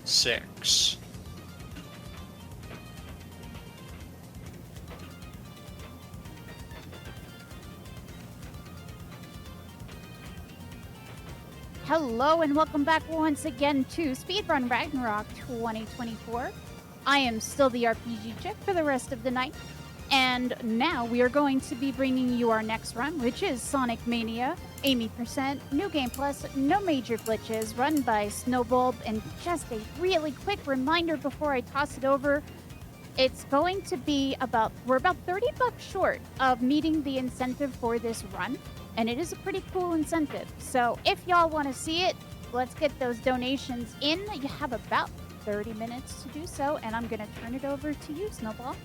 6. Hello and welcome back once again to Speedrun Ragnarok 2024. I am still the RPG chick for the rest of the night, and now we are going to be bringing you our next run, which is Sonic Mania, Amy %, New Game Plus, no major glitches, run by Snowball. And just a really quick reminder before I toss it over, it's going to be we're about $30 short of meeting the incentive for this run. And it is a pretty cool incentive. So if y'all want to see it, let's get those donations in. You have about 30 minutes to do so, and I'm going to turn it over to you, Snowball.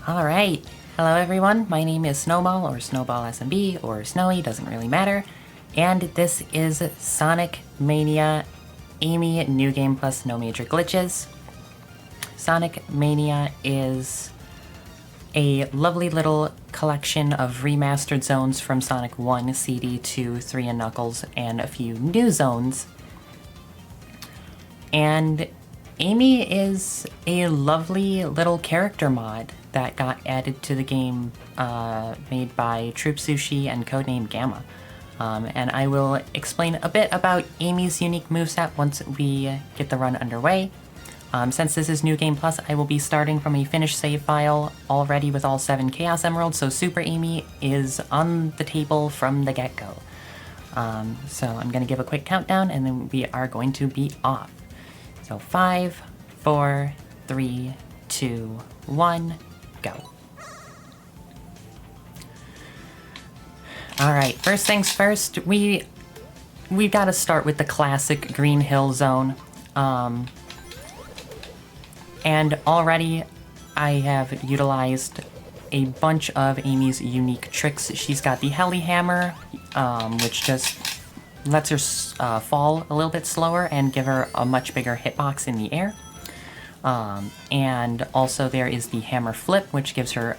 All right. Hello, everyone. My name is Snowball, or snowballsmb, or Snowy, doesn't really matter. And this is Sonic Mania Amy New Game Plus No Major Glitches. Sonic Mania is a lovely little collection of remastered zones from Sonic 1, CD, 2, 3, and Knuckles, and a few new zones. And Amy is a lovely little character mod that got added to the game, made by Troop Sushi and codenamed Gamma. And I will explain a bit about Amy's unique moveset once we get the run underway. Since this is New Game Plus, I will be starting from a finished save file already with all 7 Chaos Emeralds, so Super Amy is on the table from the get-go. So I'm going to give a quick countdown, and then we are going to be off. So 5, 4, 3, 2, 1, go. Alright, first things first, we've got to start with the classic Green Hill zone. And already I have utilized a bunch of Amy's unique tricks. She's got the Heli Hammer, which just lets her fall a little bit slower and give her a much bigger hitbox in the air. And also there is the Hammer Flip, which gives her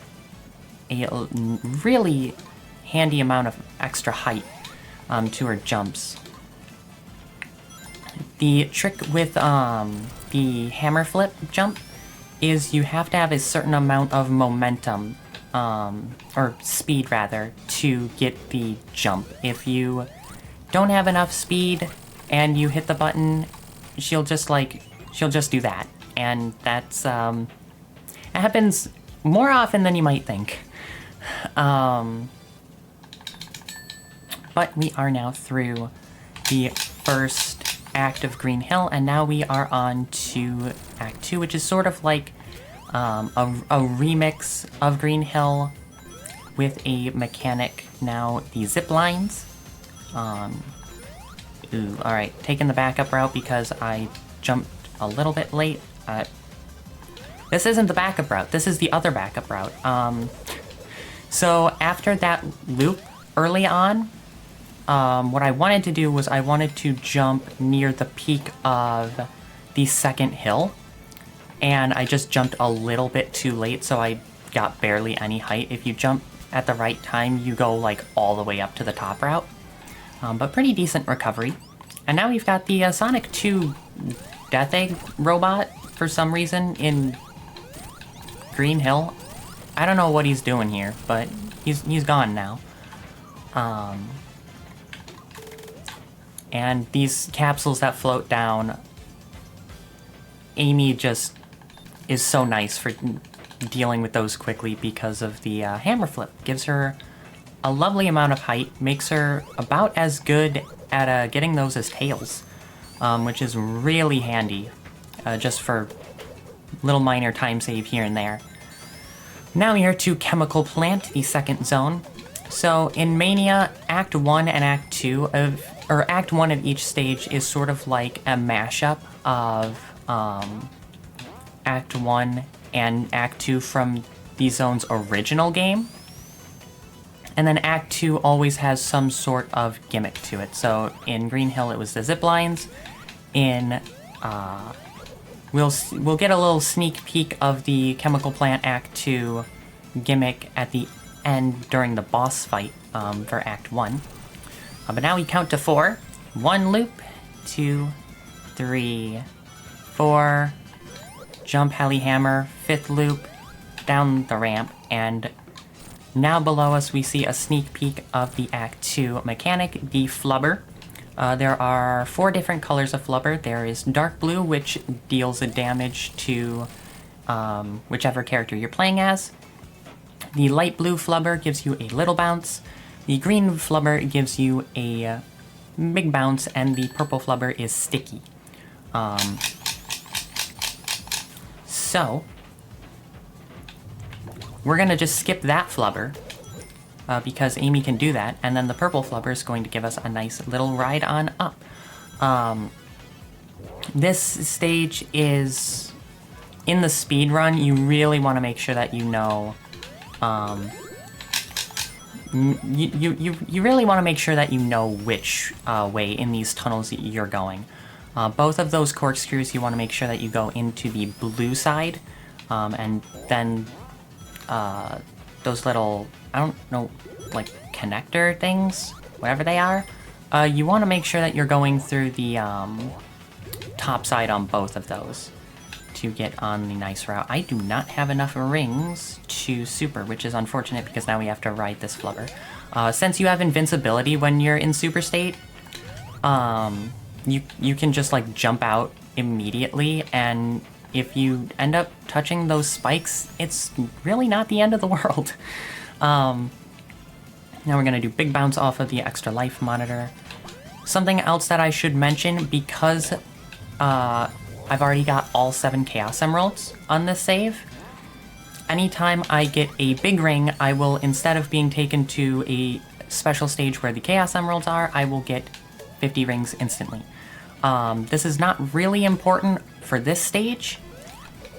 a really handy amount of extra height to her jumps. The trick with the Hammer Flip jump is you have to have a certain amount of momentum, or speed rather, to get the jump. If you don't have enough speed and you hit the button, she'll just do that. And that's, it happens more often than you might think. But we are now through the first act of Green Hill, and now we are on to Act 2, which is sort of like a remix of Green Hill with a mechanic now, the zip lines. Alright, taking the backup route because I jumped a little bit late. This isn't the backup route, this is the other backup route. So after that loop early on, what I wanted to do was I wanted to jump near the peak of the second hill, and I just jumped a little bit too late, so I got barely any height. If you jump at the right time, you go like all the way up to the top route, but pretty decent recovery. And now we've got the Sonic 2 Death Egg robot for some reason in Green Hill. I don't know what he's doing here, but he's gone now. And these capsules that float down, Amy just is so nice for dealing with those quickly because of the Hammer Flip. Gives her a lovely amount of height, makes her about as good at getting those as tails, which is really handy, just for little minor time save here and there. Now we are to Chemical Plant, the second zone. So in Mania, Act 1 and Act 2 Act 1 of each stage is sort of like a mashup of Act 1 and Act 2 from the zone's original game. And then Act 2 always has some sort of gimmick to it. So in Green Hill it was the zip lines. In we'll get a little sneak peek of the Chemical Plant Act 2 gimmick at the end during the boss fight for Act 1. But now we count to 4. 1 loop, 2, 3, 4, jump heli hammer, 5th loop, down the ramp, and now below us we see a sneak peek of the Act 2 mechanic, the flubber. There are 4 different colors of flubber. There is dark blue, which deals a damage to whichever character you're playing as. The light blue flubber gives you a little bounce. The green flubber gives you a big bounce, and the purple flubber is sticky. So we're gonna just skip that flubber because Amy can do that, and then the purple flubber is going to give us a nice little ride on up. This stage is in the speed run. You really want to make sure that you know. You really want to make sure that you know which way in these tunnels you're going. Both of those corkscrews, you want to make sure that you go into the blue side, and then those little, I don't know, like connector things, whatever they are, you want to make sure that you're going through the top side on both of those to get on the nice route. I do not have enough rings to super, which is unfortunate because now we have to ride this flubber. Since you have invincibility when you're in super state, you can just like jump out immediately, and if you end up touching those spikes, it's really not the end of the world. Now we're gonna do big bounce off of the extra life monitor. Something else that I should mention, because I've already got all 7 Chaos Emeralds on this save, anytime I get a big ring, I will, instead of being taken to a special stage where the Chaos Emeralds are, I will get 50 rings instantly. This is not really important for this stage,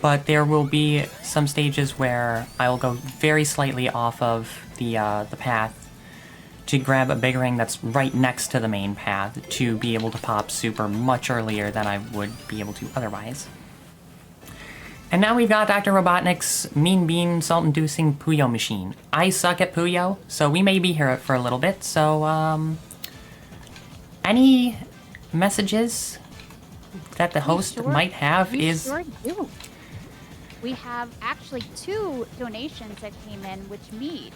but there will be some stages where I will go very slightly off of the path to grab a big ring that's right next to the main path to be able to pop super much earlier than I would be able to otherwise. And now we've got Dr. Robotnik's Mean Bean Salt-Inducing Puyo Machine. I suck at Puyo, so we may be here for a little bit, so any messages that the host might have is... Sure do. We have actually 2 donations that came in, which meet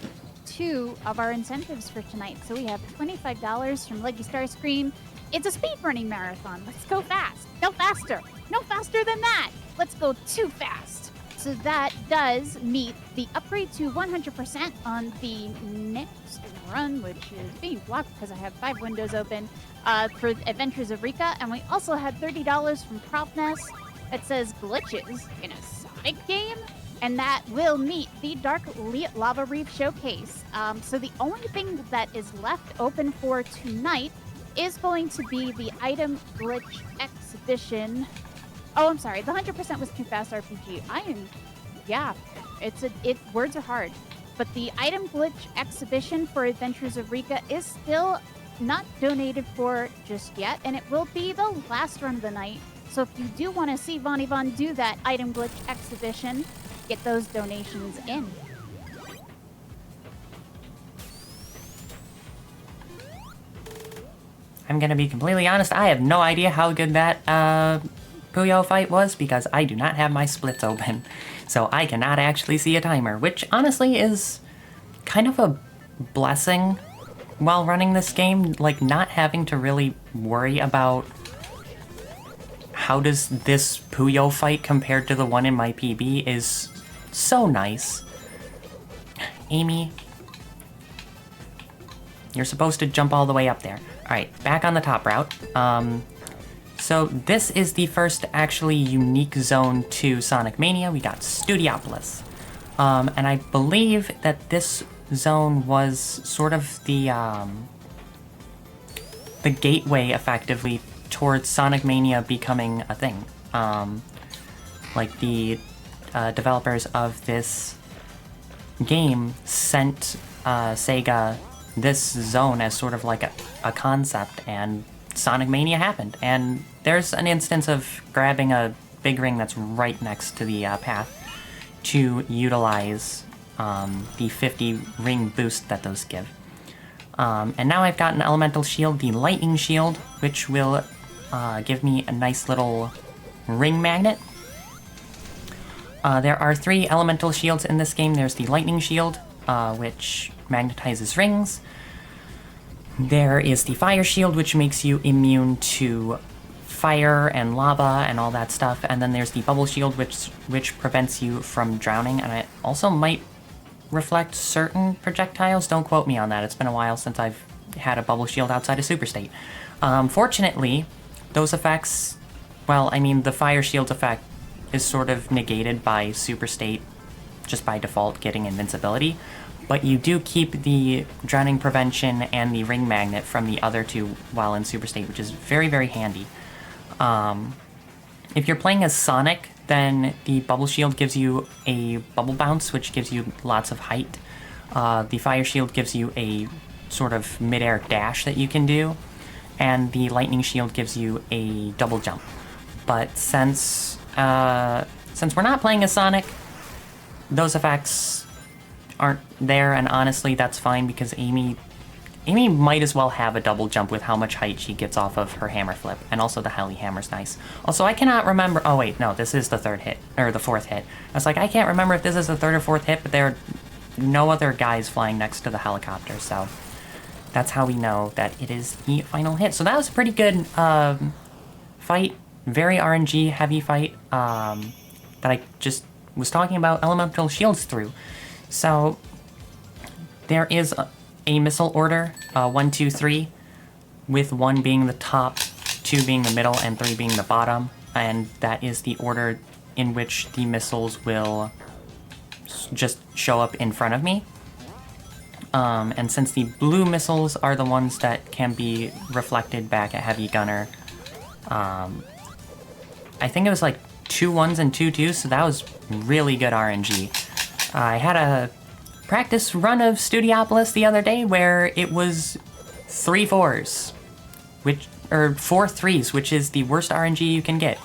2 of our incentives for tonight. So we have $25 from Leggy Starscream. It's a speedrunning marathon. Let's go fast. No faster. No faster than that. Let's go too fast. So that does meet the upgrade to 100% on the next run, which is being blocked because I have 5 windows open, for Adventures of Rika. And we also had $30 from Propness that says glitches in a Sonic game, and that will meet the Dark Lava Reef Showcase. So the only thing that is left open for tonight is going to be the Item Glitch Exhibition. Oh, I'm sorry. The 100% was too fast RPG. Words are hard. But the Item Glitch Exhibition for Adventures of Rika is still not donated for just yet, and it will be the last run of the night. So if you do want to see Von Yvonne do that Item Glitch Exhibition, get those donations in. I'm gonna be completely honest, I have no idea how good that Puyo fight was because I do not have my splits open. So I cannot actually see a timer, which honestly is kind of a blessing while running this game. Like, not having to really worry about how does this Puyo fight compared to the one in my PB is so nice. Amy, you're supposed to jump all the way up there. Alright, back on the top route. So this is the first actually unique zone to Sonic Mania. We got Studiopolis. And I believe that this zone was sort of the gateway, effectively, towards Sonic Mania becoming a thing. Like, the developers of this game sent Sega this zone as sort of like a concept, and Sonic Mania happened. And there's an instance of grabbing a big ring that's right next to the path to utilize the 50 ring boost that those give. And now I've got an elemental shield, the lightning shield, which will give me a nice little ring magnet. There are 3 elemental shields in this game. There's the lightning shield, which magnetizes rings. There is the fire shield, which makes you immune to fire and lava and all that stuff. And then there's the bubble shield, which prevents you from drowning. And it also might reflect certain projectiles. Don't quote me on that. It's been a while since I've had a bubble shield outside of Super State. Fortunately, those effects, well, I mean, the fire shield's effect is sort of negated by Super State just by default getting invincibility, but you do keep the drowning prevention and the ring magnet from the other 2 while in Super State, which is very, very handy. If you're playing as Sonic, then the bubble shield gives you a bubble bounce, which gives you lots of height. The fire shield gives you a sort of mid-air dash that you can do, and the lightning shield gives you a double jump. But since we're not playing as Sonic, those effects aren't there, and honestly, that's fine because Amy might as well have a double jump with how much height she gets off of her hammer flip, and also the heli hammer's nice. Also, I cannot remember. Oh wait, no, this is the 3rd hit or the 4th hit. I was like, I can't remember if this is the 3rd or 4th hit, but there are no other guys flying next to the helicopter, so that's how we know that it is the final hit. So that was a pretty good fight. Very RNG heavy fight that I just was talking about elemental shields through. So there is a missile order, 1, 2, 3, with 1 being the top, 2 being the middle, and 3 being the bottom, and that is the order in which the missiles will just show up in front of me. And since the blue missiles are the ones that can be reflected back at Heavy Gunner, I think it was like 2 1s and 2 2s, so that was really good RNG. I had a practice run of Studiopolis the other day where it was 3 4s, or 4 3s, which is the worst RNG you can get.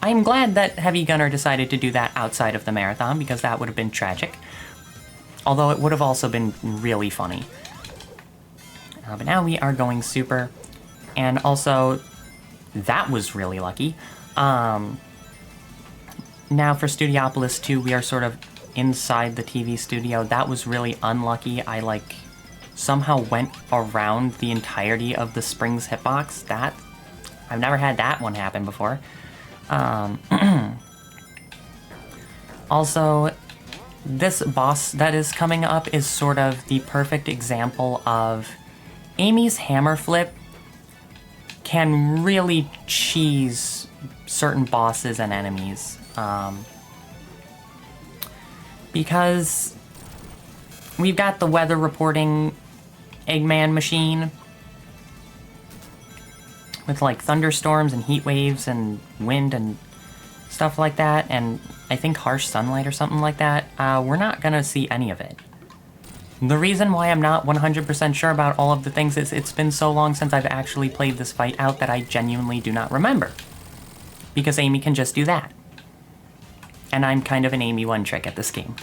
I'm glad that Heavy Gunner decided to do that outside of the marathon, because that would have been tragic. Although it would have also been really funny. But now we are going super, and also that was really lucky. Now for Studiopolis 2, we are sort of inside the TV studio. That was really unlucky. I somehow went around the entirety of the Springs hitbox. I've never had that one happen before. Also, this boss that is coming up is sort of the perfect example of Amy's hammer flip can really cheese certain bosses and enemies. Because we've got the weather reporting Eggman machine with like thunderstorms and heat waves and wind and stuff like that, and I think harsh sunlight or something like that. We're not gonna see any of it. The reason why I'm not 100% sure about all of the things is it's been so long since I've actually played this fight out that I genuinely do not remember. Because Amy can just do that. And I'm kind of an Amy one-trick at this game.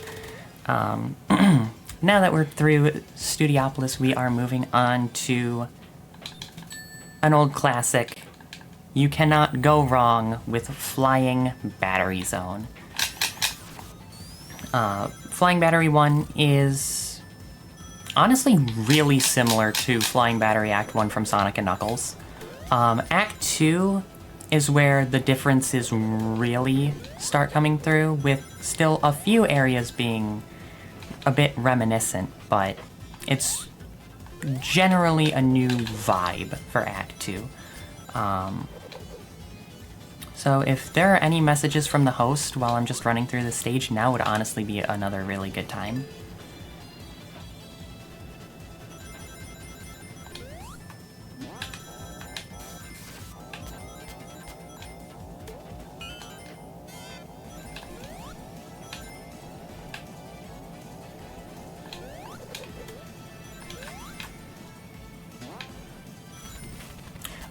Now that we're through Studiopolis, we are moving on to an old classic. You cannot go wrong with Flying Battery Zone. Flying Battery 1 is honestly really similar to Flying Battery Act 1 from Sonic and Knuckles. Act 2 is where the differences really start coming through, with still a few areas being a bit reminiscent, but it's generally a new vibe for Act 2. So if there are any messages from the host while I'm just running through the stage, now would honestly be another really good time.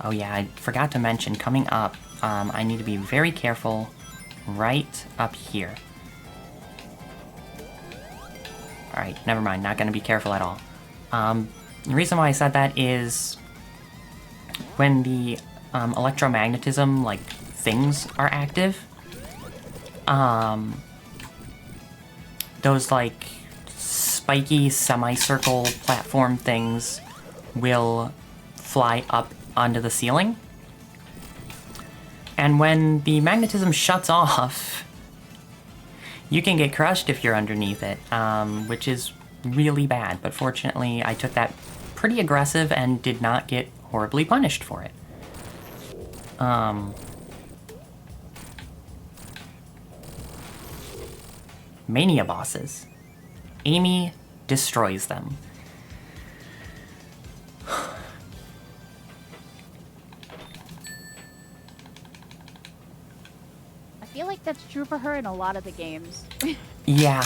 Oh yeah, I forgot to mention, coming up, I need to be very careful right up here. Alright, never mind, not gonna be careful at all. The reason why I said that is when the electromagnetism, like, things are active, those, like, spiky semicircle platform things will fly up onto the ceiling. And when the magnetism shuts off, you can get crushed if you're underneath it, which is really bad. But fortunately, I took that pretty aggressive and did not get horribly punished for it. Mania bosses. Amy destroys them. I feel like that's true for her in a lot of the games. Yeah.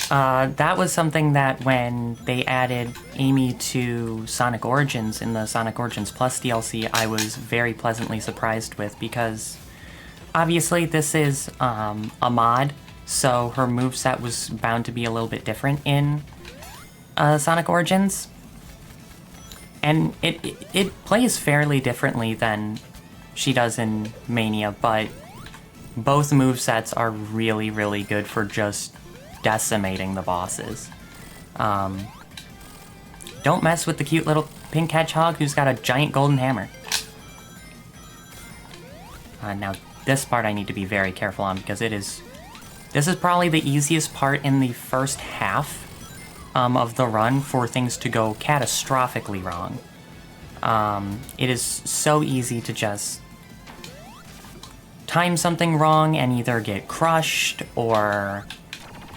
That was something that when they added Amy to Sonic Origins in the Sonic Origins Plus DLC, I was very pleasantly surprised with, because obviously this is a mod, so her moveset was bound to be a little bit different in Sonic Origins. And it plays fairly differently than she does in Mania, but both movesets are really, really good for just decimating the bosses. Don't mess with the cute little pink hedgehog who's got a giant golden hammer. Now, this part I need to be very careful on, because this is probably the easiest part in the first half of the run for things to go catastrophically wrong. It is so easy to just time something wrong and either get crushed or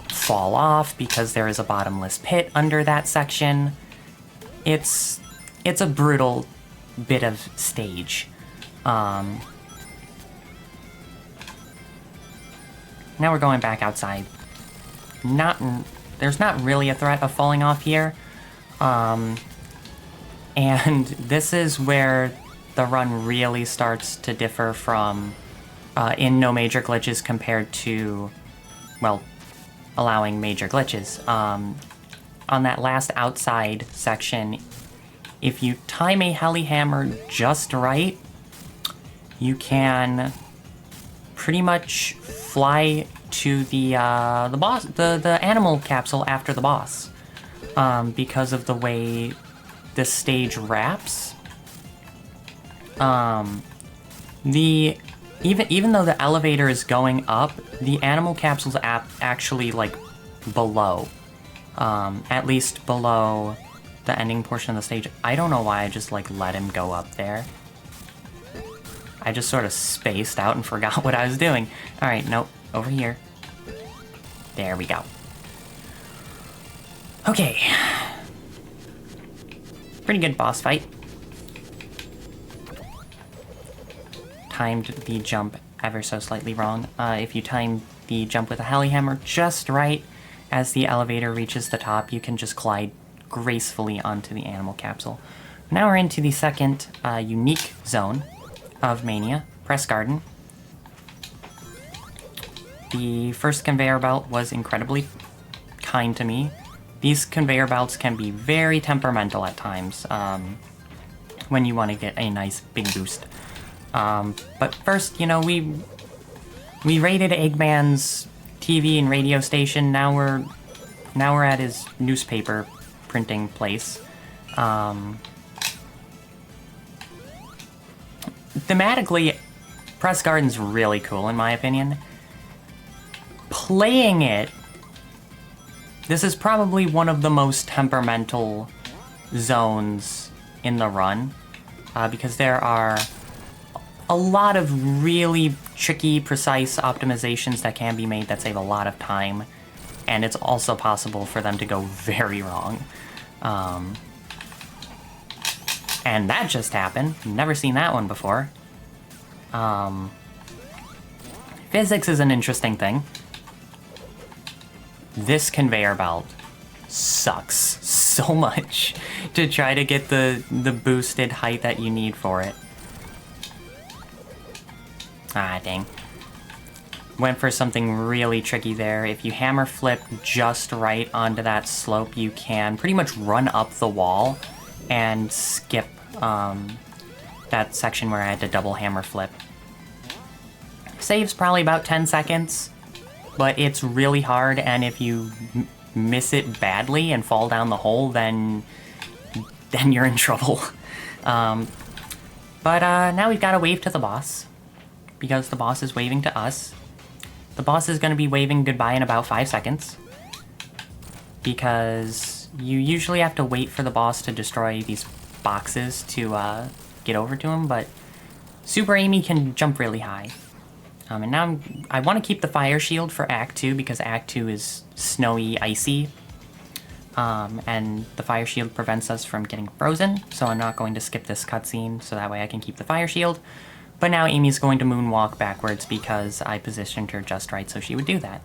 fall off because there is a bottomless pit under that section. It's a brutal bit of stage. Now we're going back outside. There's not really a threat of falling off here. And this is where the run really starts to differ from in no major glitches compared to, well, allowing major glitches. On that last outside section, if you time a heli hammer just right, you can pretty much fly to the boss, the animal capsule after the boss, because of the way this stage wraps. Even though the elevator is going up, the animal capsule's actually, like, below. At least below the ending portion of the stage. I don't know why I just, like, let him go up there. I just sort of spaced out and forgot what I was doing. Alright, nope. Over here. There we go. Okay. Pretty good boss fight. Timed the jump ever so slightly wrong. If you time the jump with a heli hammer just right, as the elevator reaches the top, you can just glide gracefully onto the animal capsule. Now we're into the second unique zone of Mania, Press Garden. The first conveyor belt was incredibly kind to me. These conveyor belts can be very temperamental at times when you want to get a nice big boost. But first, you know, we raided Eggman's TV and radio station. Now we're at his newspaper printing place. Thematically, Press Garden's really cool in my opinion. Playing it, this is probably one of the most temperamental zones in the run, because there are a lot of really tricky, precise optimizations that can be made that save a lot of time, and it's also possible for them to go very wrong. And that just happened. Never seen that one before. Physics is an interesting thing. This conveyor belt sucks so much to try to get the boosted height that you need for it. Ah, dang. Went for something really tricky there. If you hammer flip just right onto that slope, you can pretty much run up the wall and skip that section where I had to double hammer flip. Saves probably about 10 seconds, but it's really hard, and if you miss it badly and fall down the hole, then you're in trouble. But now we've got to wave to the boss, because the boss is waving to us. The boss is going to be waving goodbye in about 5 seconds, because you usually have to wait for the boss to destroy these boxes to get over to him, but Super Amy can jump really high. And now I want to keep the fire shield for Act 2, because Act 2 is snowy, icy. And the fire shield prevents us from getting frozen, so I'm not going to skip this cutscene, so that way I can keep the fire shield. But now Amy's going to moonwalk backwards because I positioned her just right so she would do that.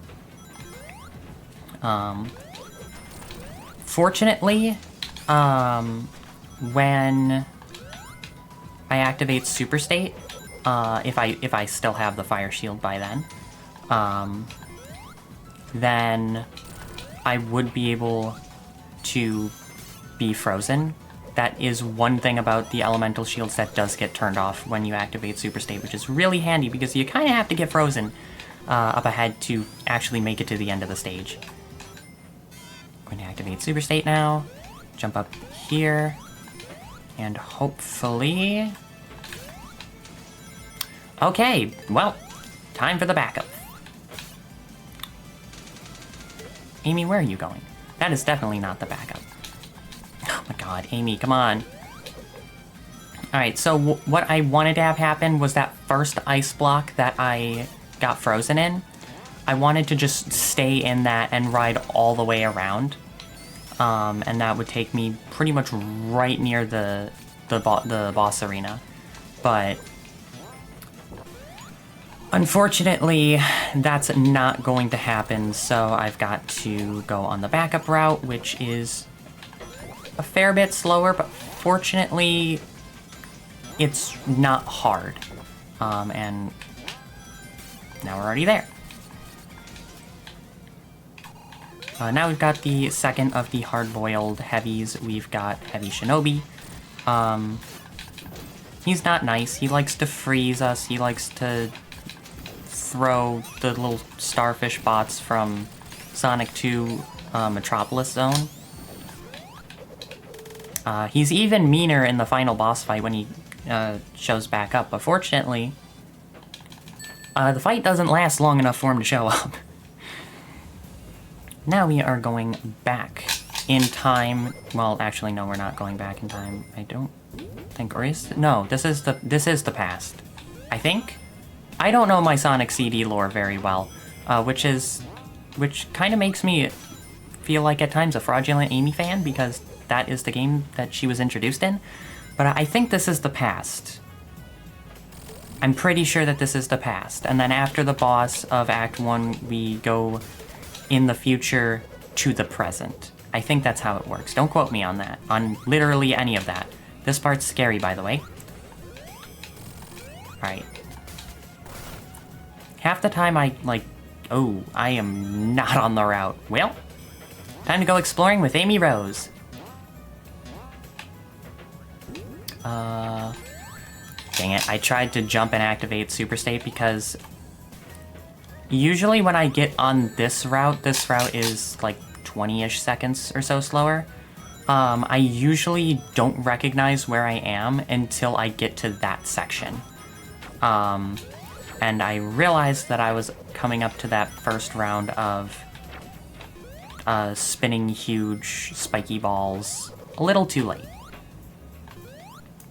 Fortunately, when I activate Super State, if I still have the fire shield by then I would be able to be frozen. That is one thing about the elemental shields that does get turned off when you activate Super State, which is really handy because you kind of have to get frozen up ahead to actually make it to the end of the stage. I'm going to activate Super State now, jump up here, and hopefully... Okay, well, time for the backup. Amy, where are you going? That is definitely not the backup. Oh my god, Amy, come on. Alright, so what I wanted to have happen was that first ice block that I got frozen in. I wanted to just stay in that and ride all the way around. And that would take me pretty much right near the boss arena. But... unfortunately, that's not going to happen, so I've got to go on the backup route, which is a fair bit slower, but fortunately, it's not hard. And now we're already there. Now we've got the second of the hard-boiled heavies. We've got Heavy Shinobi. He's not nice. He likes to freeze us. He likes to throw the little starfish bots from Sonic 2 Metropolis Zone. He's even meaner in the final boss fight when he shows back up, but fortunately, the fight doesn't last long enough for him to show up. Now we are going back in time. Well, actually, no, we're not going back in time. I don't think, or is... no, this is the past. I think? I don't know my Sonic CD lore very well, which kind of makes me feel like at times a fraudulent Amy fan, because that is the game that she was introduced in. But I think this is the past. I'm pretty sure that this is the past. And then after the boss of Act 1, we go in the future to the present. I think that's how it works. Don't quote me on that, on literally any of that. This part's scary, by the way. Alright. Half the time I am not on the route. Well, time to go exploring with Amy Rose. Dang it, I tried to jump and activate Super State because usually when I get on this route is like 20-ish seconds or so slower. I usually don't recognize where I am until I get to that section. And I realized that I was coming up to that first round of spinning huge spiky balls a little too late.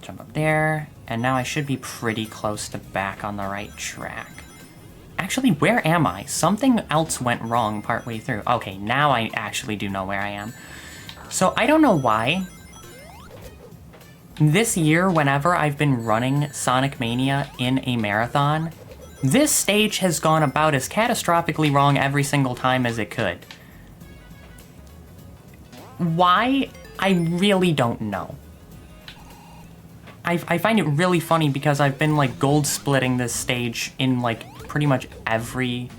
Jump up there, and now I should be pretty close to back on the right track. Actually, where am I? Something else went wrong partway through. Okay, now I actually do know where I am. So I don't know why. This year, whenever I've been running Sonic Mania in a marathon, this stage has gone about as catastrophically wrong every single time as it could. Why? I really don't know. I find it really funny because I've been like gold splitting this stage in like pretty much every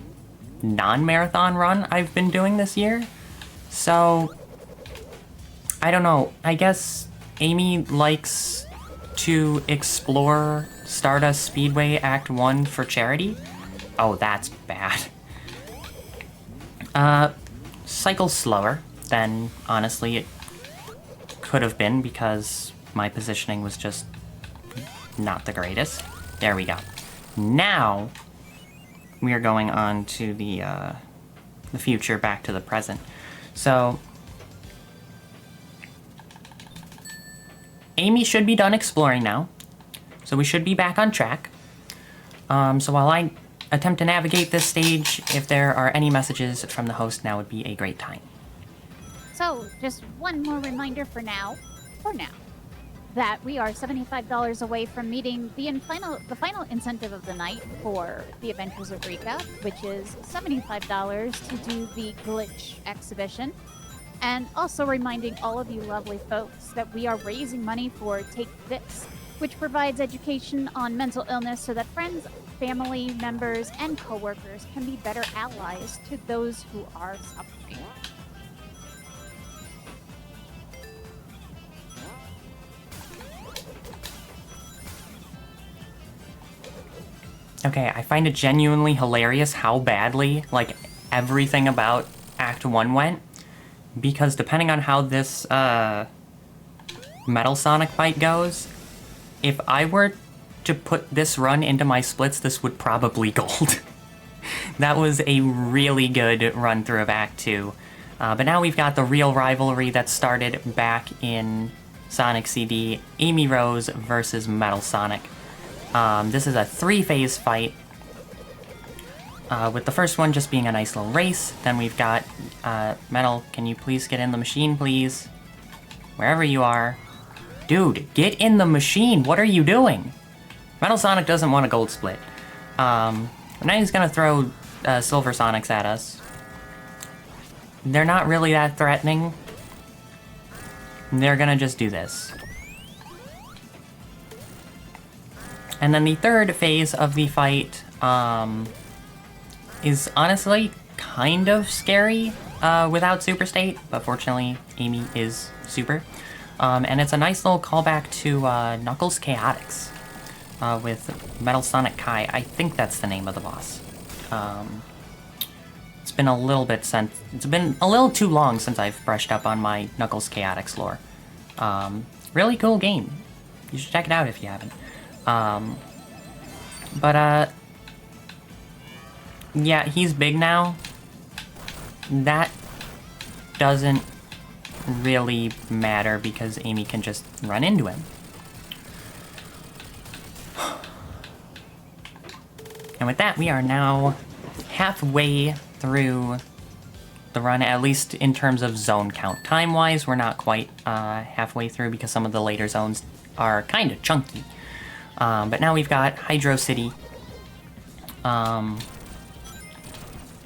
non-marathon run I've been doing this year. So, I don't know. I guess Amy likes to explore Stardust Speedway Act 1 for charity. Oh, that's bad. Cycle slower than, honestly, it could have been because my positioning was just not the greatest. There we go. Now, we are going on to the future, back to the present. So, Amy should be done exploring now, so we should be back on track. So while I attempt to navigate this stage, if there are any messages from the host, now would be a great time. So, just one more reminder for now, that we are $75 away from meeting the final incentive of the night for the Adventures of Rika, which is $75 to do the glitch exhibition. And also reminding all of you lovely folks that we are raising money for Take This, which provides education on mental illness so that friends, family members, and coworkers can be better allies to those who are suffering. Okay, I find it genuinely hilarious how badly, like, everything about Act 1 went, because depending on how this, Metal Sonic fight goes, if I were to put this run into my splits, this would probably gold. That was a really good run through of Act 2. But now we've got the real rivalry that started back in Sonic CD, Amy Rose versus Metal Sonic. This is a 3-phase fight, with the first one just being a nice little race. Then we've got, Metal, can you please get in the machine, please? Wherever you are. Dude, get in the machine! What are you doing? Metal Sonic doesn't want a gold split. Now he's gonna throw, Silver Sonics at us. They're not really that threatening. They're gonna just do this. And then the third phase of the fight, is honestly kind of scary, without Super State, but fortunately, Amy is Super. And it's a nice little callback to, Knuckles Chaotix, with Metal Sonic Kai. I think that's the name of the boss. It's been a little too long since I've brushed up on my Knuckles Chaotix lore. Really cool game. You should check it out if you haven't. Yeah, he's big now. That doesn't really matter because Amy can just run into him. And with that, we are now halfway through the run, at least in terms of zone count. Time-wise, we're not quite halfway through because some of the later zones are kind of chunky. But now we've got Hydro City.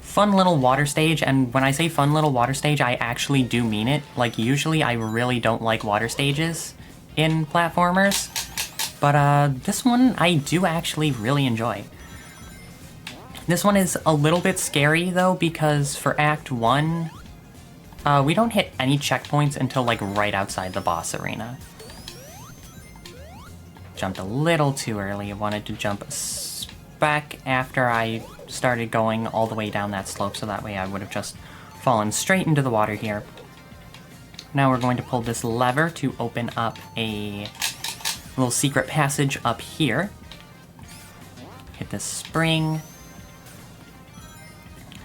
Fun little water stage, and when I say fun little water stage, I actually do mean it. Like, usually I really don't like water stages in platformers, but this one I do actually really enjoy. This one is a little bit scary, though, because for Act 1, we don't hit any checkpoints until, like, right outside the boss arena. Jumped a little too early. I wanted to jump back after I started going all the way down that slope, so that way I would have just fallen straight into the water here. Now we're going to pull this lever to open up a little secret passage up here. Hit this spring.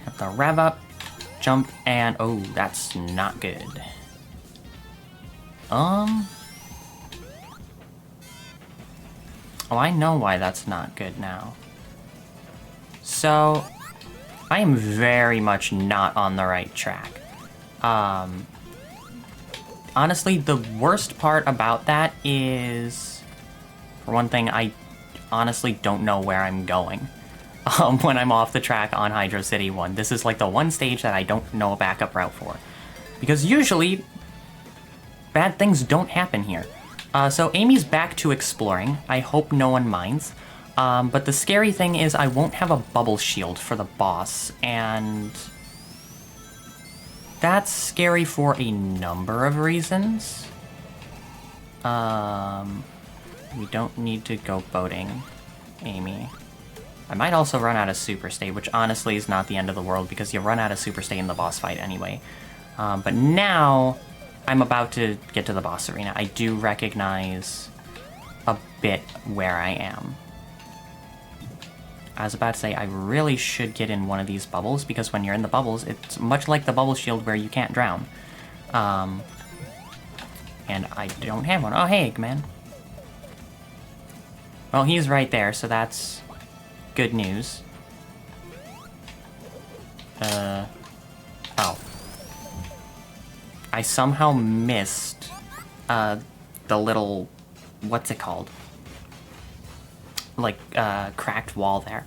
Have to rev up, jump, and oh, that's not good. Oh, I know why that's not good now. So, I am very much not on the right track. Honestly, the worst part about that is, for one thing, I honestly don't know where I'm going when I'm off the track on Hydro City 1. This is like the one stage that I don't know a backup route for. Because usually, bad things don't happen here. So Amy's back to exploring. I hope no one minds. But the scary thing is I won't have a bubble shield for the boss, and that's scary for a number of reasons. We don't need to go boating, Amy. I might also run out of Super State, which honestly is not the end of the world because you run out of Super State in the boss fight anyway. But now I'm about to get to the boss arena. I do recognize a bit where I am. I was about to say, I really should get in one of these bubbles, because when you're in the bubbles, it's much like the bubble shield where you can't drown. And I don't have one. Oh, hey, Eggman. Well, he's right there, so that's good news. Oh. I somehow missed, the little... what's it called? Like, cracked wall there.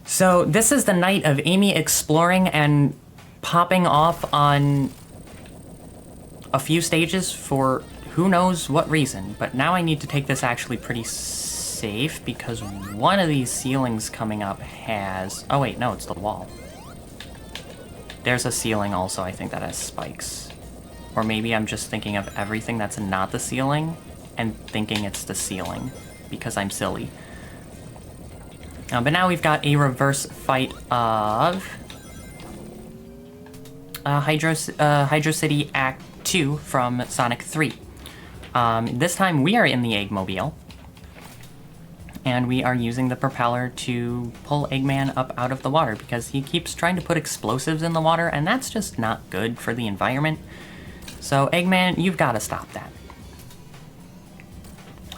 So, this is the night of Amy exploring and popping off on a few stages for who knows what reason. But now I need to take this actually pretty safe, because one of these ceilings coming up has... oh wait, no, it's the wall. There's a ceiling also, I think, that has spikes. Or maybe I'm just thinking of everything that's not the ceiling and thinking it's the ceiling, because I'm silly. But now we've got a reverse fight of Hydro City Act 2 from Sonic 3. This time we are in the Eggmobile, and we are using the propeller to pull Eggman up out of the water, because he keeps trying to put explosives in the water, and that's just not good for the environment. So Eggman, you've got to stop that.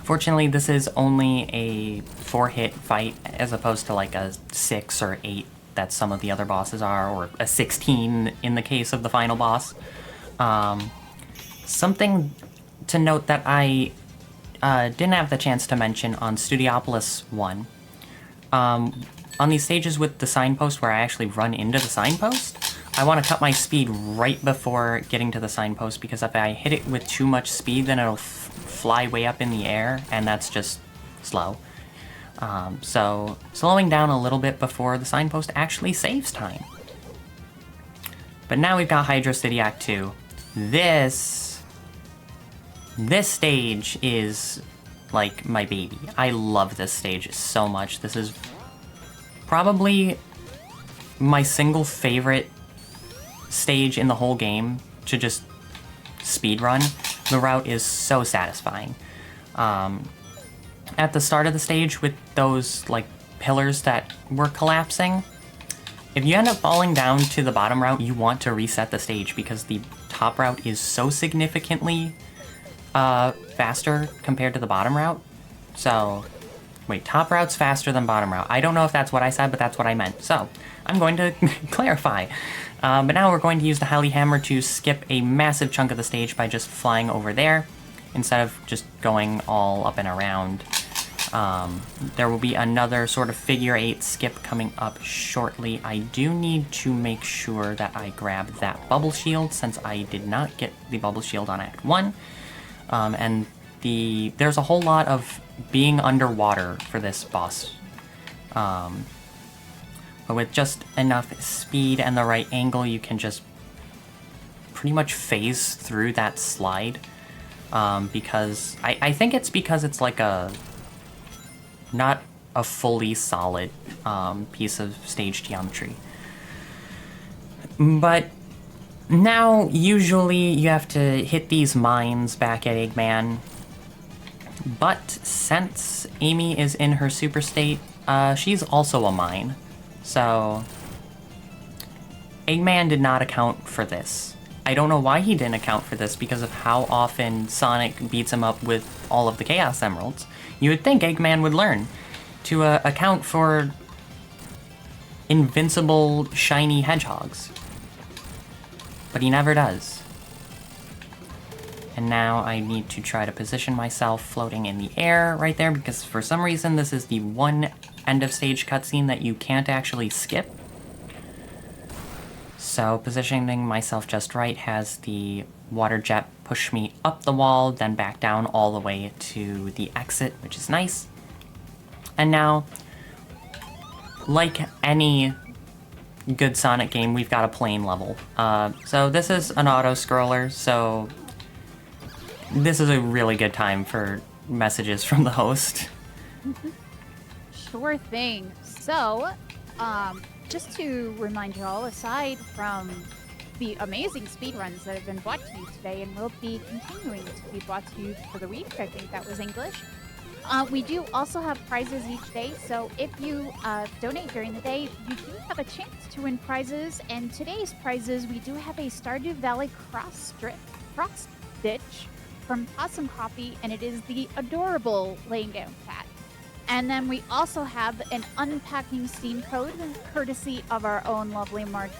Fortunately, this is only a 4-hit fight, as opposed to like a 6 or 8 that some of the other bosses are, or a 16 in the case of the final boss. Something to note that I didn't have the chance to mention on Studiopolis 1. On these stages with the signpost where I actually run into the signpost, I want to cut my speed right before getting to the signpost, because if I hit it with too much speed, then it'll fly way up in the air, and that's just slow. So slowing down a little bit before the signpost actually saves time. But now we've got Hydro City Act 2. This stage is like my baby. I love this stage so much. This is probably my single favorite stage in the whole game to just speedrun. The route is so satisfying. At the start of the stage with those like pillars that were collapsing, if you end up falling down to the bottom route, you want to reset the stage, because the top route is so significantly faster compared to the bottom route. So, wait, top route's faster than bottom route. I don't know if that's what I said, but that's what I meant. So, I'm going to clarify. But now we're going to use the Heli Hammer to skip a massive chunk of the stage by just flying over there, instead of just going all up and around. There will be another sort of figure 8 skip coming up shortly. I do need to make sure that I grab that bubble shield, since I did not get the bubble shield on Act 1. And there's a whole lot of being underwater for this boss. But with just enough speed and the right angle, you can just pretty much phase through that slide. Because I think it's because it's like not a fully solid piece of stage geometry. But now, usually, you have to hit these mines back at Eggman. But since Amy is in her super state, she's also a mine. So, Eggman did not account for this. I don't know why he didn't account for this, because of how often Sonic beats him up with all of the Chaos Emeralds. You would think Eggman would learn to account for invincible, shiny hedgehogs. But he never does. And now I need to try to position myself floating in the air right there, because for some reason this is the one end of stage cutscene that you can't actually skip. So positioning myself just right has the water jet push me up the wall, then back down all the way to the exit, which is nice. And now, like any good Sonic game, we've got a plane level. So this is an auto-scroller, so this is a really good time for messages from the host. Sure thing. So, just to remind you all, aside from the amazing speedruns that have been brought to you today and will be continuing to be brought to you for the week, I think that was English, we do also have prizes each day. So if you donate during the day, you do have a chance to win prizes. And today's prizes, we do have a Stardew Valley cross stitch from Possum Coffee, and it is the adorable laying down cat. And then we also have an unpacking Steam code, courtesy of our own lovely Margie.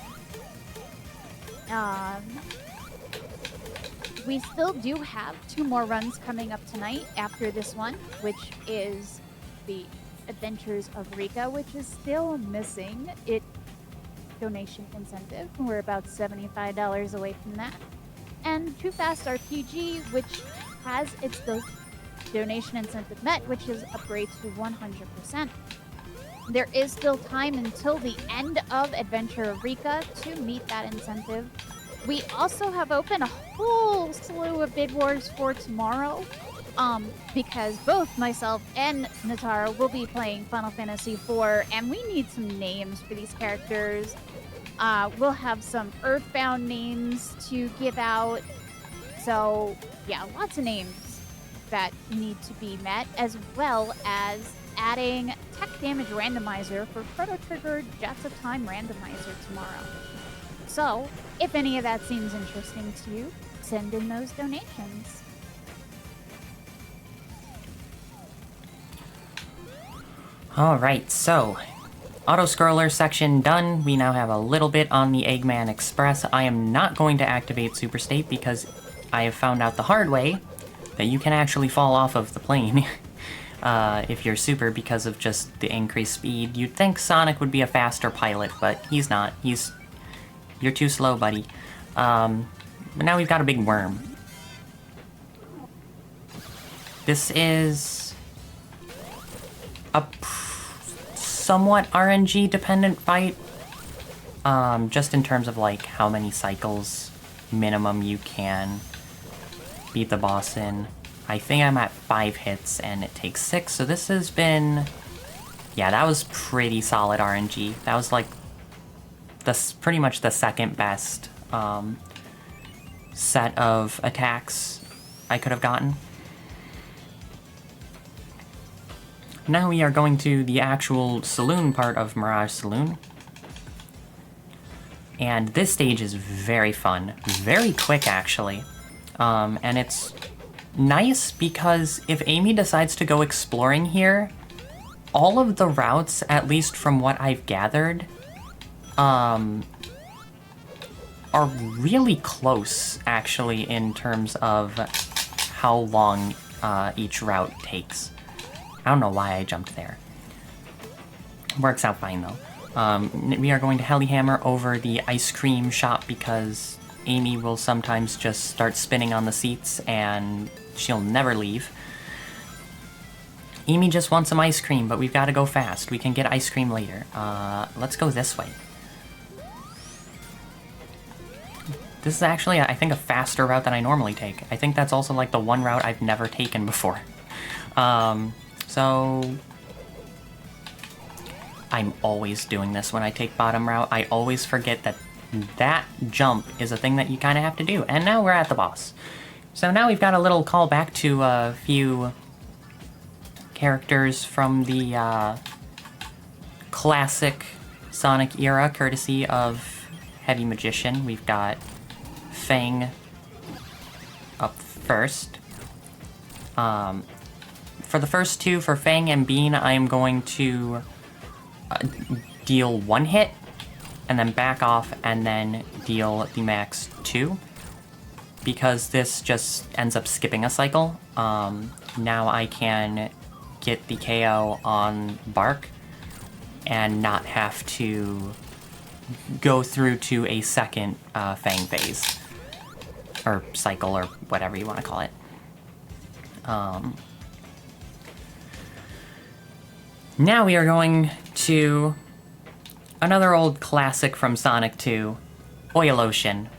We still do have 2 more runs coming up tonight after this one, which is the Adventures of Rika, which is still missing its donation incentive. We're about $75 away from that. And Too Fast RPG, which has its donation incentive met, which is upgrade to 100%. There is still time until the end of Adventure of Rika to meet that incentive. We also have open a whole slew of bid wars for tomorrow, because both myself and Natara will be playing Final Fantasy IV, and we need some names for these characters. We'll have some Earthbound names to give out. So, yeah, lots of names that need to be met, as well as adding Tech Damage Randomizer for Proto Trigger Jets of Time Randomizer tomorrow. So, if any of that seems interesting to you, send in those donations. Alright, so auto-scroller section done. We now have a little bit on the Eggman Express. I am not going to activate Super State because I have found out the hard way that you can actually fall off of the plane if you're super because of just the increased speed. You'd think Sonic would be a faster pilot, but he's not. You're too slow, buddy. But now we've got a big worm. This is a somewhat RNG dependent fight. Just in terms of like how many cycles minimum you can beat the boss in. I think I'm at 5 hits and it takes 6, so this has been... Yeah, that was pretty solid RNG. That was like pretty much the second best set of attacks I could have gotten. Now we are going to the actual saloon part of Mirage Saloon. And this stage is very fun. Very quick, actually. And it's nice because if Amy decides to go exploring here, all of the routes, at least from what I've gathered, are really close, actually, in terms of how long each route takes. I don't know why I jumped there. Works out fine, though. We are going to Helihammer over the ice cream shop because Amy will sometimes just start spinning on the seats and she'll never leave. Amy just wants some ice cream, but we've got to go fast. We can get ice cream later. Let's go this way. This is actually, I think, a faster route than I normally take. I think that's also like the one route I've never taken before. So I'm always doing this when I take bottom route. I always forget that that jump is a thing that you kind of have to do. And now we're at the boss. So now we've got a little callback to a few characters from the classic Sonic era, courtesy of Heavy Magician. We've got Fang up first. For the first two, for Fang and Bean, I am going to deal 1 hit, and then back off, and then deal the max 2. Because this just ends up skipping a cycle. Now I can get the KO on Bark, and not have to go through to a second Fang phase. Or cycle, or whatever you want to call it. Now we are going to another old classic from Sonic 2, Oil Ocean.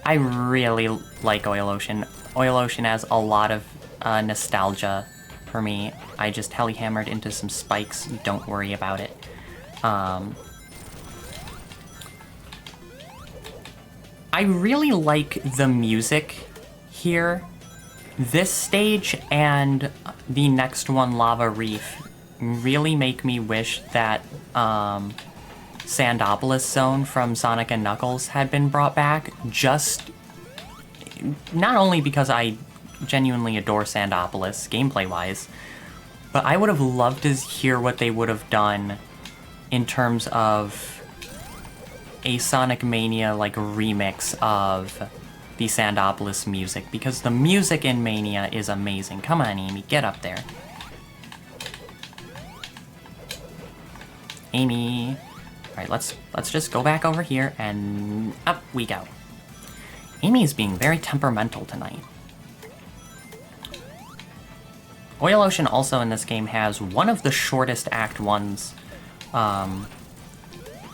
I really like Oil Ocean. Oil Ocean has a lot of nostalgia for me. I just heli-hammered into some spikes, don't worry about it. I really like the music here. This stage and the next one, Lava Reef, really make me wish that Sandopolis Zone from Sonic and Knuckles had been brought back, just not only because I genuinely adore Sandopolis, gameplay-wise, but I would have loved to hear what they would have done in terms of a Sonic Mania, like, remix of the Sandopolis music, because the music in Mania is amazing. Come on, Amy, get up there. Amy. Alright, let's just go back over here, and up we go. Amy is being very temperamental tonight. Oil Ocean also in this game has one of the shortest Act 1s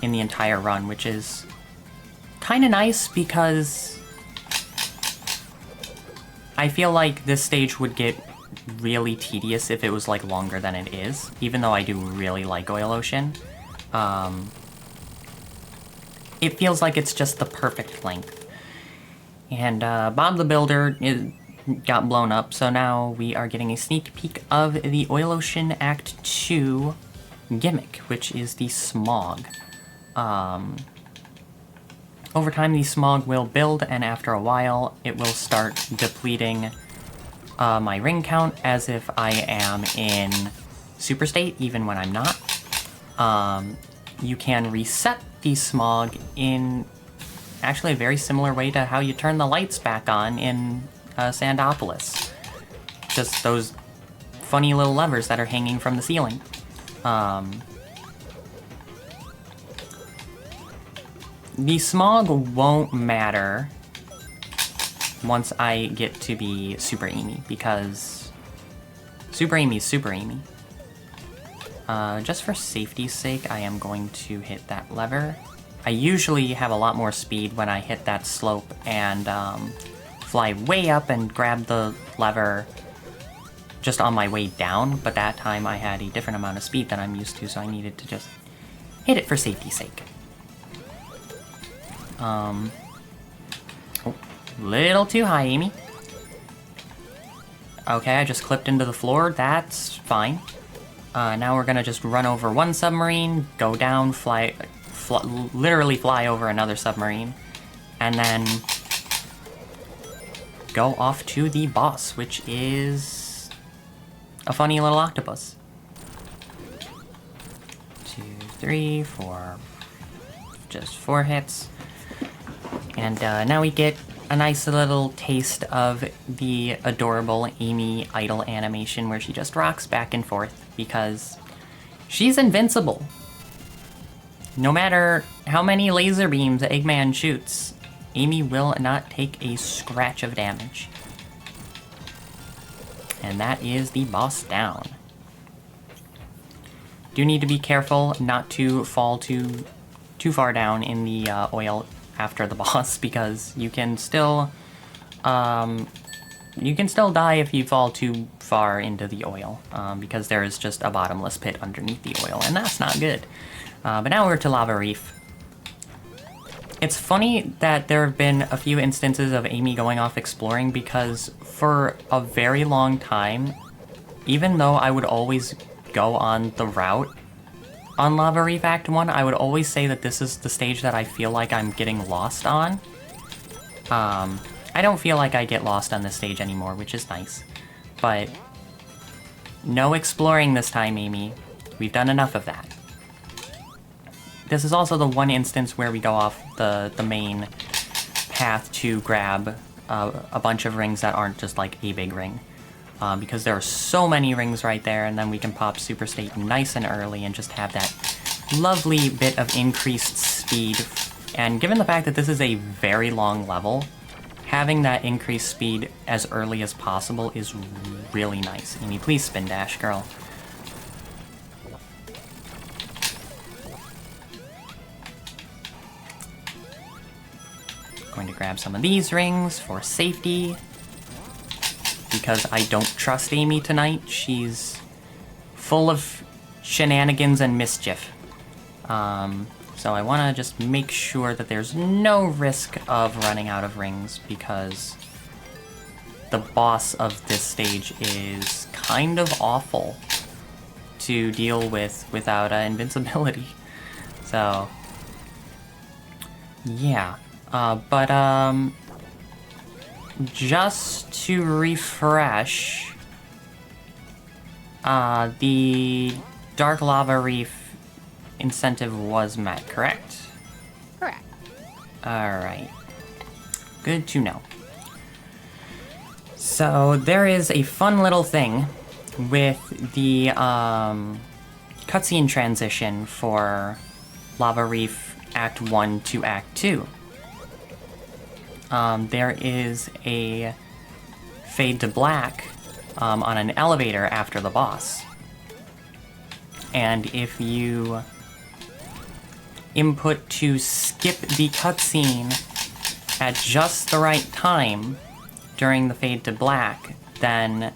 in the entire run, which is kind of nice because I feel like this stage would get really tedious if it was like longer than it is, even though I do really like Oil Ocean. It feels like it's just the perfect length. And Bob the Builder got blown up, so now we are getting a sneak peek of the Oil Ocean Act 2 gimmick, which is the smog. Over time, the smog will build, and after a while, it will start depleting my ring count as if I am in Super State, even when I'm not. You can reset the smog in actually a very similar way to how you turn the lights back on in Sandopolis. Just those funny little levers that are hanging from the ceiling. The smog won't matter once I get to be Super Amy, because Super Amy is Super Amy. Just for safety's sake, I am going to hit that lever. I usually have a lot more speed when I hit that slope and fly way up and grab the lever just on my way down, but that time I had a different amount of speed than I'm used to, so I needed to just hit it for safety's sake. Oh, little too high, Amy. Okay, I just clipped into the floor, that's fine. Now we're gonna just run over one submarine, go down, literally fly over another submarine, and then go off to the boss, which is a funny little octopus. 2, 3, 4, just 4 hits. And now we get a nice little taste of the adorable Amy Idol animation where she just rocks back and forth because she's invincible. No matter how many laser beams Eggman shoots, Amy will not take a scratch of damage. And that is the boss down. Do need to be careful not to fall too far down in the oil after the boss, because you can still die if you fall too far into the oil, because there is just a bottomless pit underneath the oil, and that's not good. But now we're to Lava Reef. It's funny that there have been a few instances of Amy going off exploring, because for a very long time, even though I would always go on the route on Lava Reef Act 1, I would always say that this is the stage that I feel like I'm getting lost on. I don't feel like I get lost on this stage anymore, which is nice. But no exploring this time, Amy. We've done enough of that. This is also the one instance where we go off the main path to grab a bunch of rings that aren't just like a big ring. Because there are so many rings right there, and then we can pop Super State nice and early and just have that lovely bit of increased speed. And given the fact that this is a very long level, having that increased speed as early as possible is really nice. Amy, please spin dash, girl. Going to grab some of these rings for safety. because I don't trust Amy tonight. She's full of shenanigans and mischief. So I want to just make sure that there's no risk of running out of rings, because the boss of this stage is kind of awful to deal with without invincibility. So, yeah. Just to refresh, the Dark Lava Reef incentive was met, correct? Correct. Alright. Good to know. So, there is a fun little thing with the cutscene transition for Lava Reef Act 1 to Act 2. There is a fade to black on an elevator after the boss. And if you input to skip the cutscene at just the right time during the fade to black, then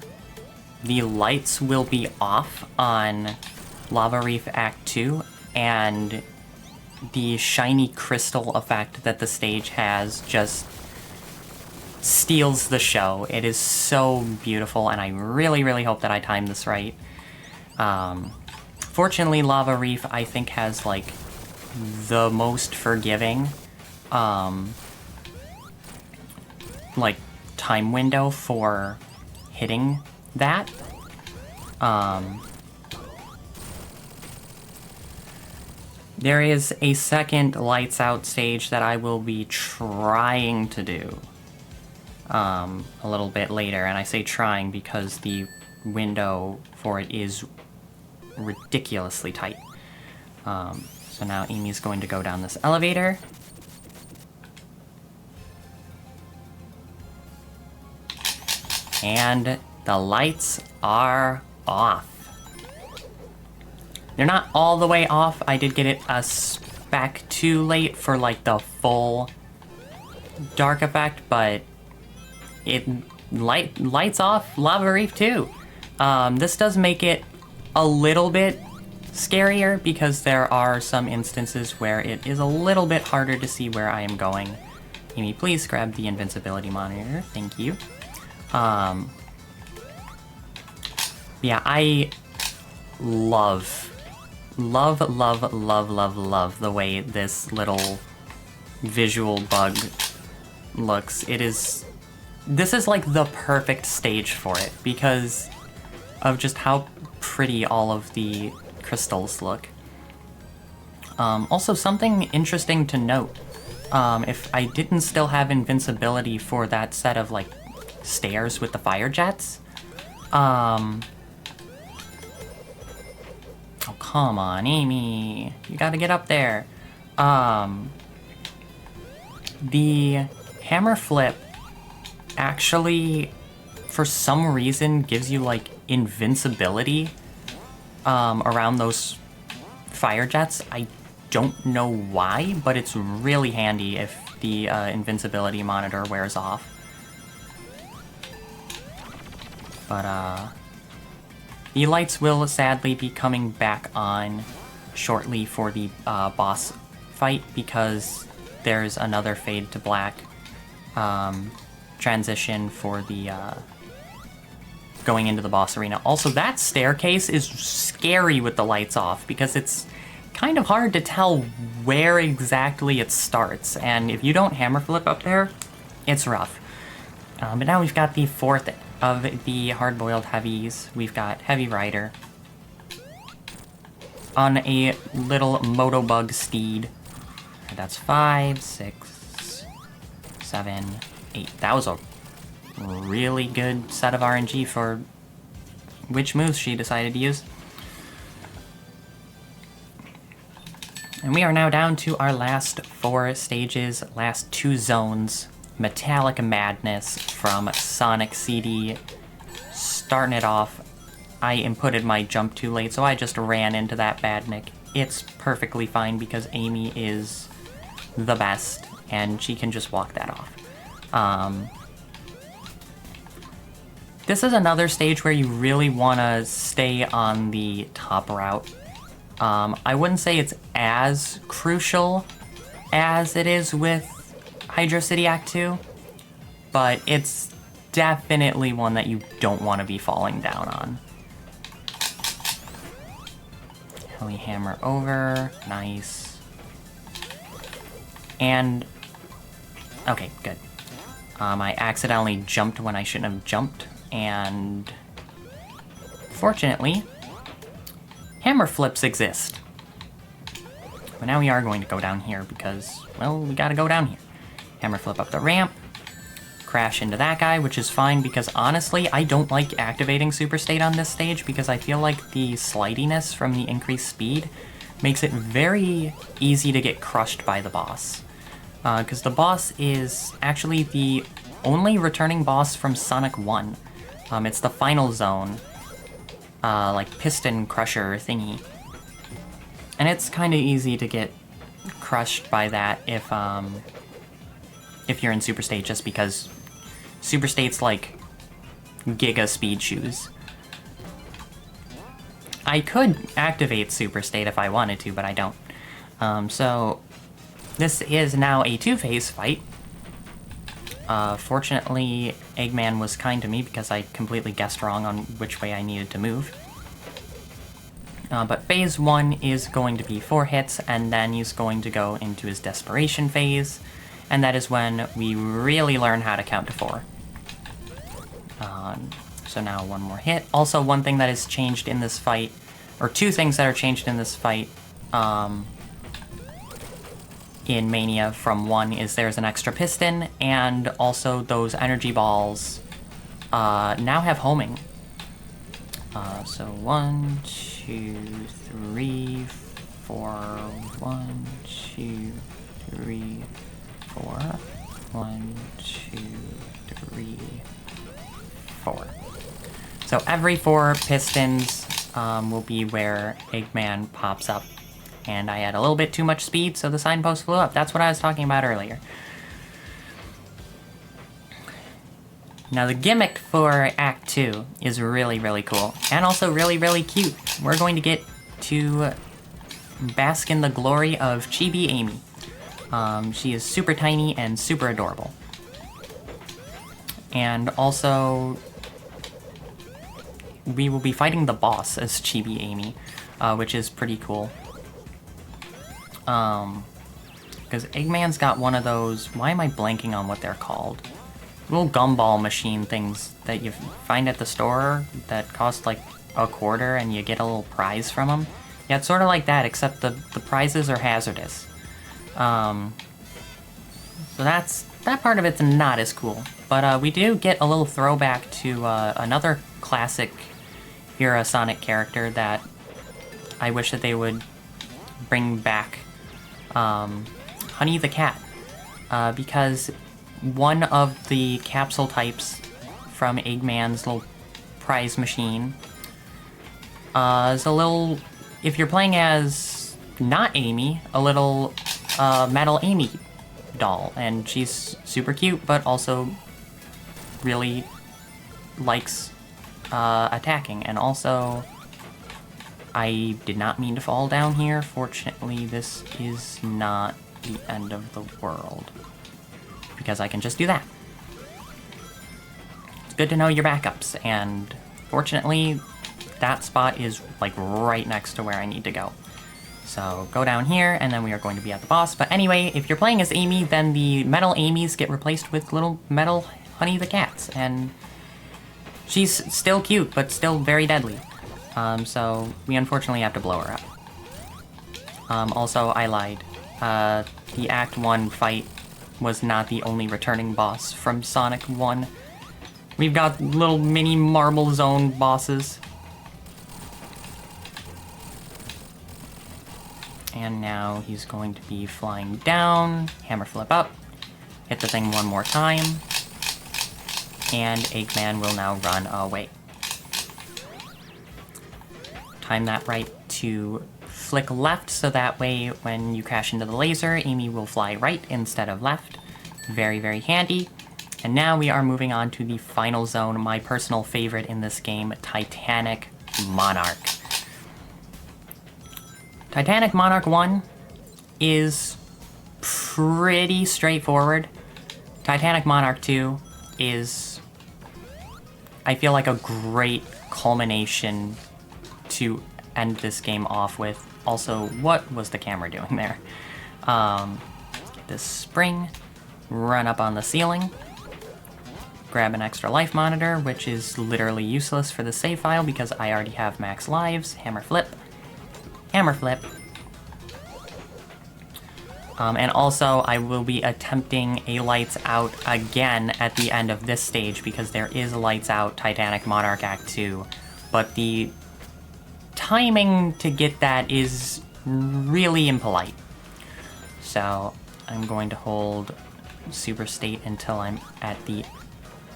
the lights will be off on Lava Reef Act 2, and the shiny crystal effect that the stage has just steals the show. It is so beautiful, and I really, really hope that I timed this right. Fortunately, Lava Reef, I think, has, like, the most forgiving, like, time window for hitting that. There is a second Lights Out stage that I will be trying to do a little bit later, and I say trying because the window for it is ridiculously tight. So now Amy's going to go down this elevator. And the lights are off. They're not all the way off. I did get it a spec too late for, like, the full dark effect, but it lights off Lava Reef too. This does make it a little bit scarier because there are some instances where it is a little bit harder to see where I am going. Amy, please grab the invincibility monitor. Thank you. Yeah, I love the way this little visual bug looks. This is like the perfect stage for it because of just how pretty all of the crystals look. Also, something interesting to note, if I didn't still have invincibility for that set of, like, stairs with the fire jets, oh, come on, Amy. You gotta get up there. The hammer flip actually, for some reason, gives you, like, invincibility around those fire jets. I don't know why, but it's really handy if the invincibility monitor wears off. But, the lights will sadly be coming back on shortly for the boss fight because there's another fade to black transition for the going into the boss arena. Also, that staircase is scary with the lights off because it's kind of hard to tell where exactly it starts, and if you don't hammer flip up there, it's rough. But now we've got the fourth of the hard-boiled heavies. We've got Heavy Rider on a little Motobug steed. That's 5, 6, 7, 8. That was a really good set of RNG for which moves she decided to use. And we are now down to our last 4 stages, last 2 zones. Metallic Madness from Sonic CD. Starting it off, I inputted my jump too late, so I just ran into that Badnik. It's perfectly fine because Amy is the best, and she can just walk that off. This is another stage where you really want to stay on the top route. I wouldn't say it's as crucial as it is with Hydro City Act 2, but it's definitely one that you don't want to be falling down on. Heli hammer over, nice. And, okay, good. I accidentally jumped when I shouldn't have jumped, and fortunately, hammer flips exist. But now we are going to go down here because, well, we gotta go down here. Hammer flip up the ramp, crash into that guy, which is fine because honestly, I don't like activating Super State on this stage because I feel like the slidiness from the increased speed makes it very easy to get crushed by the boss. Because the boss is actually the only returning boss from Sonic 1. It's the final zone, like piston crusher thingy. And it's kind of easy to get crushed by that if you're in Super State, just because Super State's like Giga Speed Shoes. I could activate Super State if I wanted to, but I don't. So this is now a two-phase fight. Fortunately, Eggman was kind to me because I completely guessed wrong on which way I needed to move. But phase 1 is going to be 4 hits, and then he's going to go into his desperation phase, and that is when we really learn how to count to 4. So now one more hit. Also, one thing that is changed in this fight, or two things that are changed in this fight, in Mania from 1 is there's an extra piston, and also those energy balls now have homing. So 1, 2, 3, 4, 1, 2, 3, 4, 1, 2, 3, 4. So every 4 pistons will be where Eggman pops up. And I had a little bit too much speed, so the signpost flew up. That's what I was talking about earlier. Now the gimmick for Act 2 is really, really cool. And also really, really cute. We're going to get to bask in the glory of Chibi Amy. She is super tiny and super adorable. And also, we will be fighting the boss as Chibi Amy, which is pretty cool. Because Eggman's got one of those, why am I blanking on what they're called? Little gumball machine things that you find at the store that cost like $0.25 and you get a little prize from them. Yeah, it's sort of like that, except the prizes are hazardous. So that part of it's not as cool. But we do get a little throwback to another classic era Sonic character that I wish that they would bring back. Honey the Cat, because one of the capsule types from Eggman's little prize machine is a little, if you're playing as not Amy, a little metal Amy doll, and she's super cute, but also really likes attacking, and also I did not mean to fall down here. Fortunately, this is not the end of the world, because I can just do that. It's good to know your backups, and fortunately, that spot is like right next to where I need to go. So go down here, and then we are going to be at the boss. But anyway, if you're playing as Amy, then the metal Amy's get replaced with little metal Honey the Cats, and she's still cute, but still very deadly. So we unfortunately have to blow her up. Also, I lied. The Act 1 fight was not the only returning boss from Sonic 1. We've got little mini Marble Zone bosses. And now he's going to be flying down, hammer flip up, hit the thing one more time, and Eggman will now run away. Time that right to flick left, so that way when you crash into the laser, Amy will fly right instead of left. Very, very handy. And now we are moving on to the final zone, my personal favorite in this game, Titanic Monarch. Titanic Monarch 1 is pretty straightforward. Titanic Monarch 2 is, I feel like, a great culmination to end this game off with. Also, what was the camera doing there? Get this spring, run up on the ceiling, grab an extra life monitor, which is literally useless for the save file because I already have max lives, hammer flip, and also I will be attempting a lights out again at the end of this stage because there is a lights out Titanic Monarch Act 2, but the timing to get that is really impolite. So I'm going to hold super state until I'm at the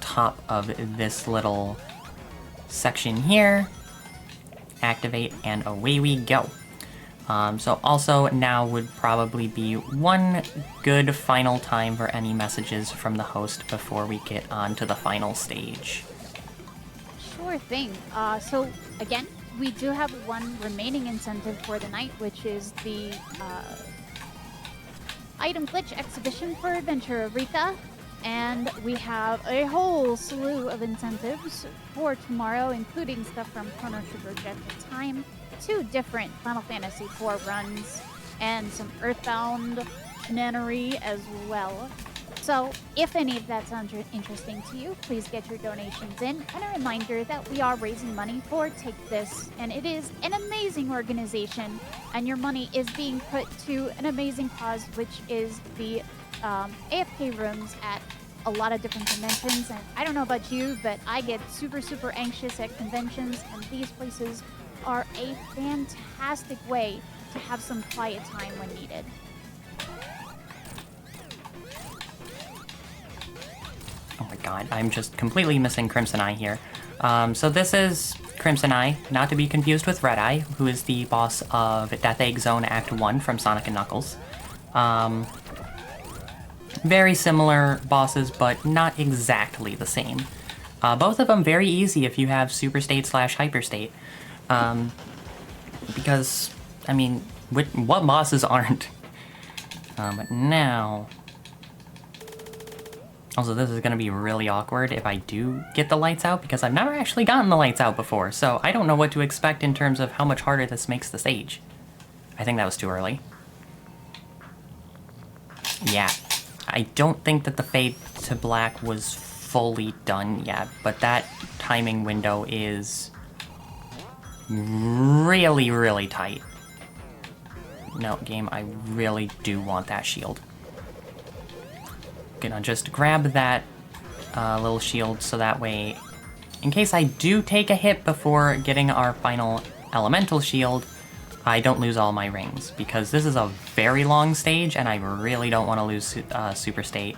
top of this little section here, activate, and away we go. So also now would probably be one good final time for any messages from the host before we get on to the final stage. Sure thing. So again, we do have one remaining incentive for the night, which is the item glitch exhibition for Adventure of Rika. And we have a whole slew of incentives for tomorrow, including stuff from Chrono Trigger Jet of Time, 2 different Final Fantasy IV runs, and some Earthbound shenanery as well. So, if any of that sounds interesting to you, please get your donations in. And a reminder that we are raising money for Take This, and it is an amazing organization, and your money is being put to an amazing cause, which is the AFK rooms at a lot of different conventions. And I don't know about you, but I get super, super anxious at conventions, and these places are a fantastic way to have some quiet time when needed. Oh my god, I'm just completely missing Crimson Eye here. So this is Crimson Eye, not to be confused with Red Eye, who is the boss of Death Egg Zone Act 1 from Sonic & Knuckles. Very similar bosses, but not exactly the same. Both of them very easy if you have Super State / Hyper State. Because, I mean, what bosses aren't? But now... Also, this is going to be really awkward if I do get the lights out, because I've never actually gotten the lights out before, so I don't know what to expect in terms of how much harder this makes the stage. I think that was too early. Yeah, I don't think that the Fade to Black was fully done yet, but that timing window is really, really tight. No, game, I really do want that shield. Gonna just grab that little shield so that way, in case I do take a hit before getting our final elemental shield, I don't lose all my rings, because this is a very long stage and I really don't want to lose Super State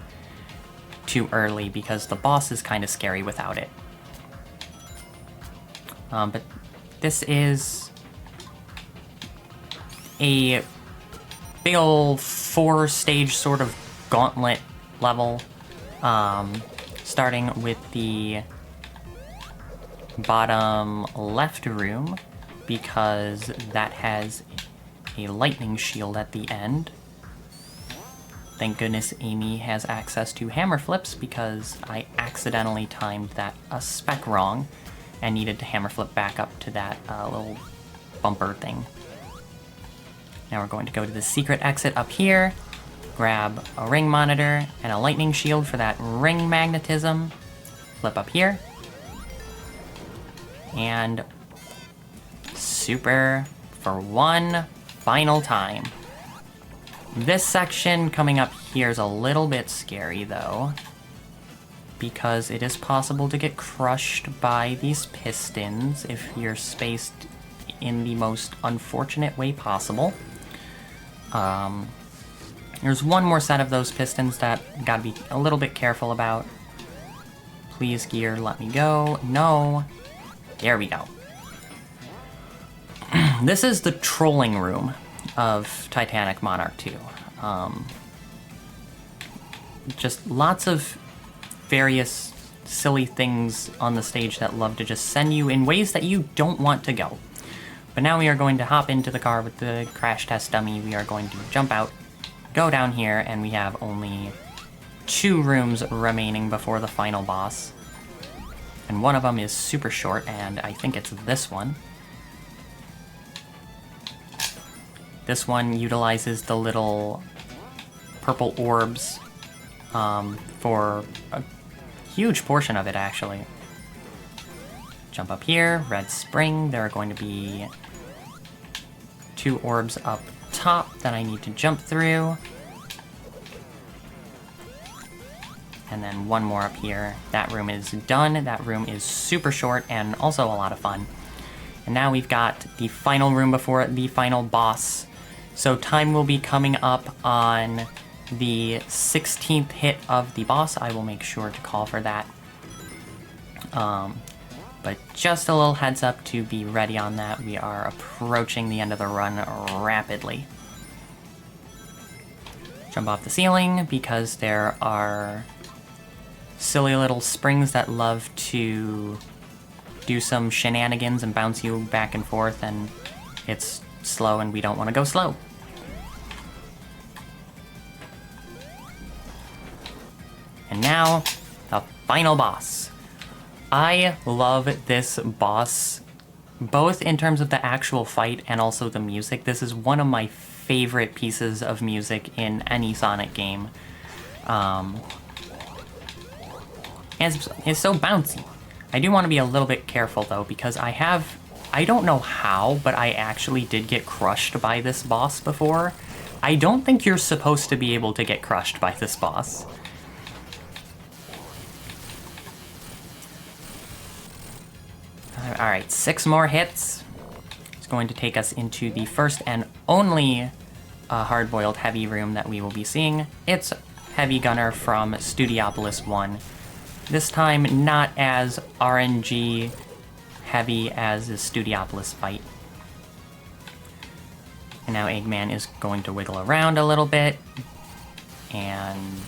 too early because the boss is kind of scary without it. But this is a big ol' 4-stage sort of gauntlet level, starting with the bottom left room, because that has a lightning shield at the end. Thank goodness Amy has access to hammer flips, because I accidentally timed that a speck wrong and needed to hammer flip back up to that little bumper thing. Now we're going to go to the secret exit up here, grab a ring monitor and a lightning shield for that ring magnetism, flip up here, and super for one final time. This section coming up here is a little bit scary though, because it is possible to get crushed by these pistons if you're spaced in the most unfortunate way possible. There's one more set of those pistons that gotta be a little bit careful about. Please, gear, let me go. No. There we go. This is the trolling room of Titanic Monarch 2. Just lots of various silly things on the stage that love to just send you in ways that you don't want to go. But now we are going to hop into the car with the crash test dummy. We are going to jump out, go down here, and we have only 2 rooms remaining before the final boss. And one of them is super short, and I think it's this one. This one utilizes the little purple orbs for a huge portion of it, actually. Jump up here, red spring. There are going to be 2 orbs up top that I need to jump through. And then 1 more up here. That room is done. That room is super short and also a lot of fun. And now we've got the final room before the final boss. So time will be coming up on the 16th hit of the boss. I will make sure to call for that. But just a little heads up to be ready on that. We are approaching the end of the run rapidly. Jump off the ceiling because there are silly little springs that love to do some shenanigans and bounce you back and forth, and it's slow and we don't want to go slow. And now, the final boss. I love this boss, both in terms of the actual fight and also the music. This is one of my favorite pieces of music in any Sonic game. And it's so bouncy. I do want to be a little bit careful though, because I don't know how, but I actually did get crushed by this boss before. I don't think you're supposed to be able to get crushed by this boss. Alright, 6 more hits. It's going to take us into the first and only hard-boiled heavy room that we will be seeing. It's Heavy Gunner from Studiopolis 1. This time, not as RNG heavy as the Studiopolis fight. And now Eggman is going to wiggle around a little bit. And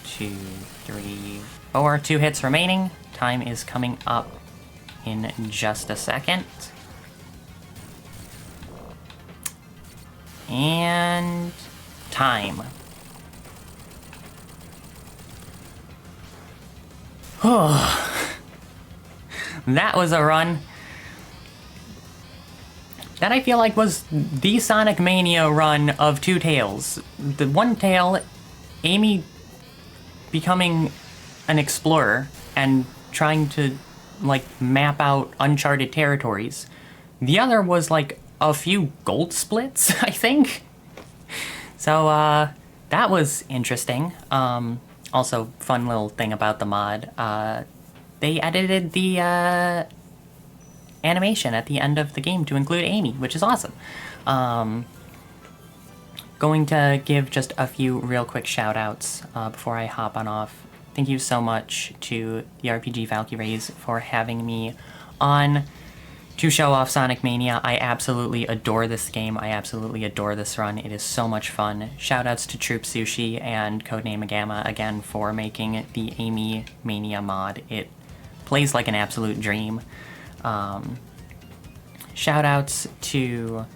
2, 3, 4, 2 hits remaining. Time is coming up in just a second. And time. That was a run. That I feel like was the Sonic Mania run of 2 tails. The one tail, Amy becoming an explorer and trying to like map out uncharted territories. The other was like a few gold splits, I think. So that was interesting. Also, fun little thing about the mod, they edited the animation at the end of the game to include Amy, which is awesome. Going to give just a few real quick shout outs before I hop on off. Thank you so much to the RPG Valkyries for having me on to show off Sonic Mania. I absolutely adore this game. I absolutely adore this run. It is so much fun. Shoutouts to Troop Sushi and Codename Agama again for making the Amy Mania mod. It plays like an absolute dream. Shoutouts to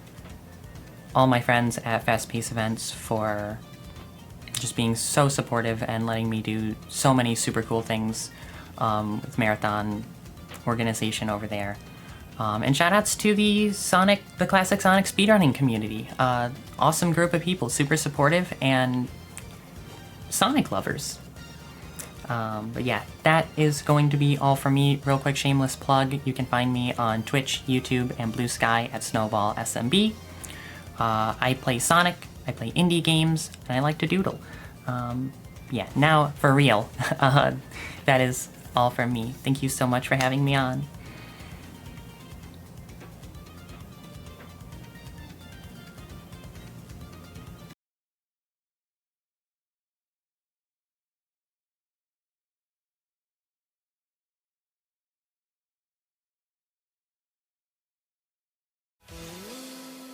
all my friends at Fast Pace Events for just being so supportive and letting me do so many super cool things with Marathon organization over there. And shoutouts to the classic Sonic speedrunning community. Awesome group of people, super supportive and Sonic lovers. But yeah, that is going to be all from me. Real quick shameless plug, you can find me on Twitch, YouTube, and Blue Sky at snowballsmb. I play Sonic, I play indie games, and I like to doodle. Yeah, now for real, that is all from me. Thank you so much for having me on.